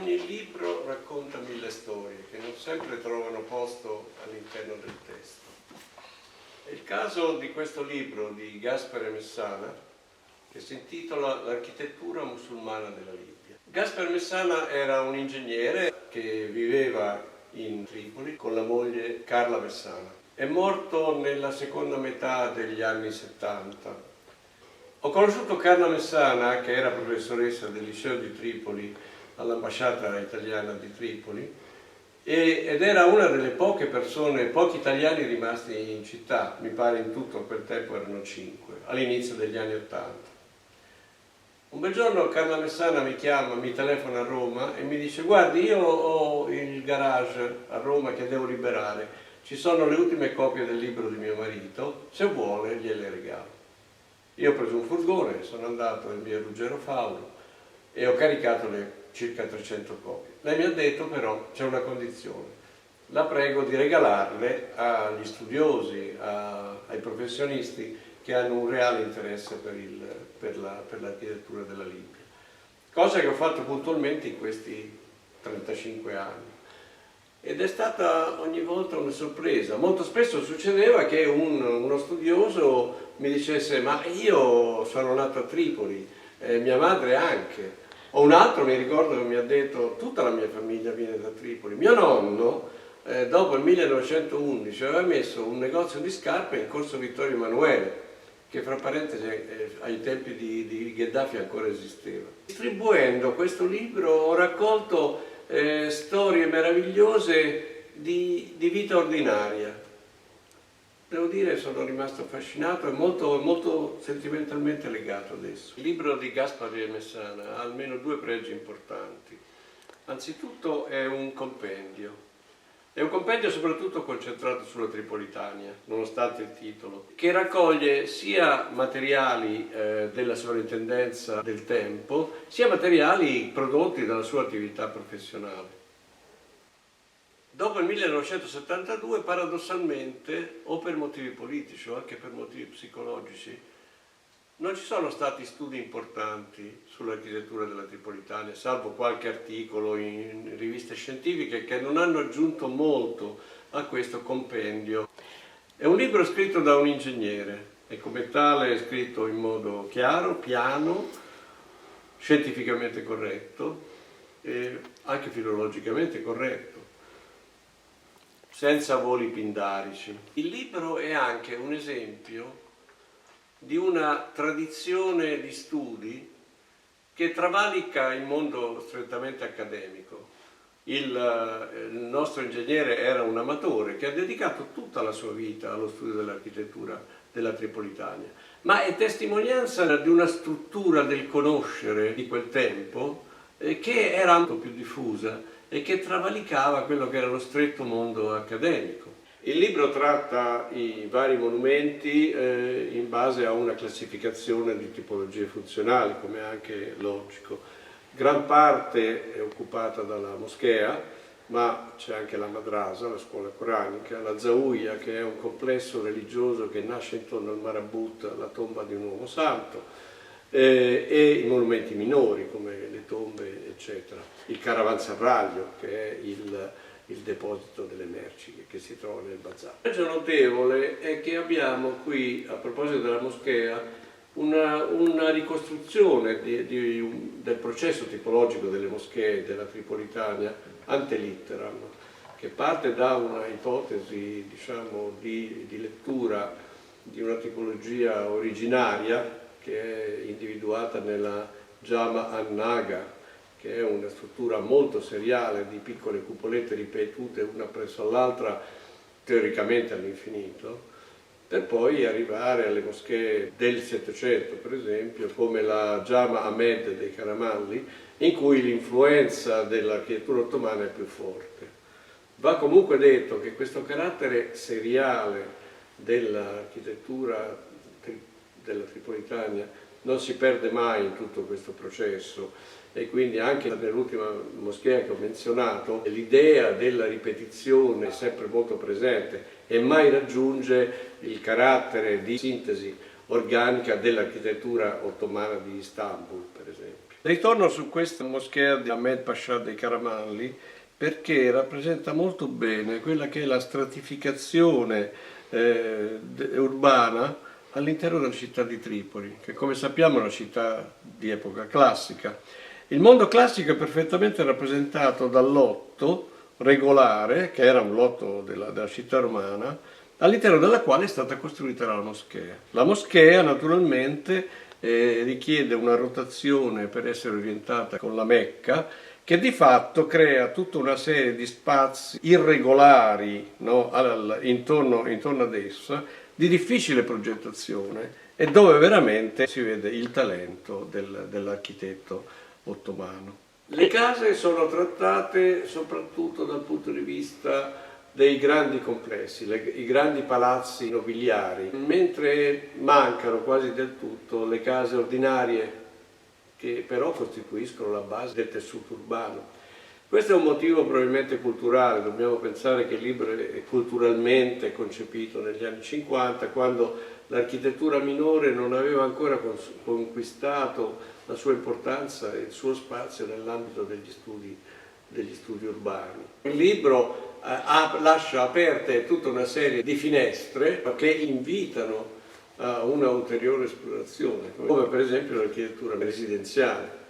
ogni libro racconta 1000 storie che non sempre trovano posto all'interno del testo. È il caso di questo libro di Gaspare Messana, che si intitola L'architettura musulmana della Libia. Gaspare Messana era un ingegnere che viveva in Tripoli con la moglie Carla Messana. È morto nella seconda metà degli anni 70. Ho conosciuto Carla Messana, che era professoressa del liceo di Tripoli all'ambasciata italiana di Tripoli, ed era una delle poche persone, pochi italiani rimasti in città, mi pare in tutto a quel tempo erano 5, all'inizio degli anni 80. Un bel giorno Carla Messana mi chiama, mi telefona a Roma e mi dice: guardi, io ho il garage a Roma che devo liberare, ci sono le ultime copie del libro di mio marito, se vuole gliele regalo. Io ho preso un furgone, sono andato in via Ruggero Fauno e ho caricato le circa 300 copie. Lei mi ha detto però c'è una condizione: la prego di regalarle agli studiosi, ai professionisti che hanno un reale interesse per l'architettura della Libia. Cosa che ho fatto puntualmente in questi 35 anni. Ed è stata ogni volta una sorpresa. Molto spesso succedeva che uno studioso mi dicesse: ma io sono nato a Tripoli, mia madre anche. O un altro mi ricordo che mi ha detto: tutta la mia famiglia viene da Tripoli. Mio nonno, dopo il 1911, aveva messo un negozio di scarpe in corso Vittorio Emanuele, che fra parentesi ai tempi di Gheddafi ancora esisteva. Distribuendo questo libro ho raccolto storie meravigliose di vita ordinaria. Devo dire, sono rimasto affascinato e molto sentimentalmente legato adesso. Il libro di Gaspare Messana ha almeno 2 pregi importanti. Anzitutto è un compendio. È un compendio soprattutto concentrato sulla Tripolitania, nonostante il titolo, che raccoglie sia materiali della sovrintendenza del tempo, sia materiali prodotti dalla sua attività professionale. Dopo il 1972, paradossalmente, o per motivi politici o anche per motivi psicologici, non ci sono stati studi importanti sull'architettura della Tripolitania, salvo qualche articolo in riviste scientifiche che non hanno aggiunto molto a questo compendio. È un libro scritto da un ingegnere e come tale è scritto in modo chiaro, piano, scientificamente corretto e anche filologicamente corretto, senza voli pindarici. Il libro è anche un esempio di una tradizione di studi che travalica il mondo strettamente accademico. Il nostro ingegnere era un amatore che ha dedicato tutta la sua vita allo studio dell'architettura della Tripolitania, ma è testimonianza di una struttura del conoscere di quel tempo che era molto più diffusa e che travalicava quello che era lo stretto mondo accademico. Il libro tratta i vari monumenti in base a una classificazione di tipologie funzionali, come è anche logico. Gran parte è occupata dalla moschea, ma c'è anche la madrasa, la scuola coranica, la Zaouia, che è un complesso religioso che nasce intorno al Marabut, la tomba di un uomo santo, e i monumenti minori come le tombe eccetera, il caravanserraglio che è il deposito delle merci che si trova nel bazar. La cosa notevole è che abbiamo qui, a proposito della moschea, una ricostruzione del processo tipologico delle moschee della Tripolitania ante litteram, che parte da una ipotesi, diciamo, di lettura di una tipologia originaria che è individuata nella Jama an-Naga, che è una struttura molto seriale di piccole cupolette ripetute una presso l'altra, teoricamente all'infinito, per poi arrivare alle moschee del Settecento, per esempio, come la Jama Ahmed dei Caramalli, in cui l'influenza dell'architettura ottomana è più forte. Va comunque detto che questo carattere seriale dell'architettura della Tripolitania non si perde mai in tutto questo processo e quindi anche nell'ultima moschea che ho menzionato l'idea della ripetizione è sempre molto presente e mai raggiunge il carattere di sintesi organica dell'architettura ottomana di Istanbul, per esempio. Ritorno su questa moschea di Ahmed Pasha dei Karamanli perché rappresenta molto bene quella che è la stratificazione urbana all'interno della città di Tripoli, che come sappiamo è una città di epoca classica. Il mondo classico è perfettamente rappresentato dal lotto regolare, che era un lotto della città romana, all'interno della quale è stata costruita la moschea. La moschea naturalmente richiede una rotazione per essere orientata con la Mecca, che di fatto crea tutta una serie di spazi irregolari, no, intorno ad essa, di difficile progettazione e dove veramente si vede il talento dell'architetto ottomano. Le case sono trattate soprattutto dal punto di vista dei grandi complessi, i grandi palazzi nobiliari, mentre mancano quasi del tutto le case ordinarie che però costituiscono la base del tessuto urbano. Questo è un motivo probabilmente culturale, dobbiamo pensare che il libro è culturalmente concepito negli anni 50, quando l'architettura minore non aveva ancora conquistato la sua importanza e il suo spazio nell'ambito degli studi urbani. Il libro lascia aperte tutta una serie di finestre che invitano a una ulteriore esplorazione, come per esempio l'architettura residenziale.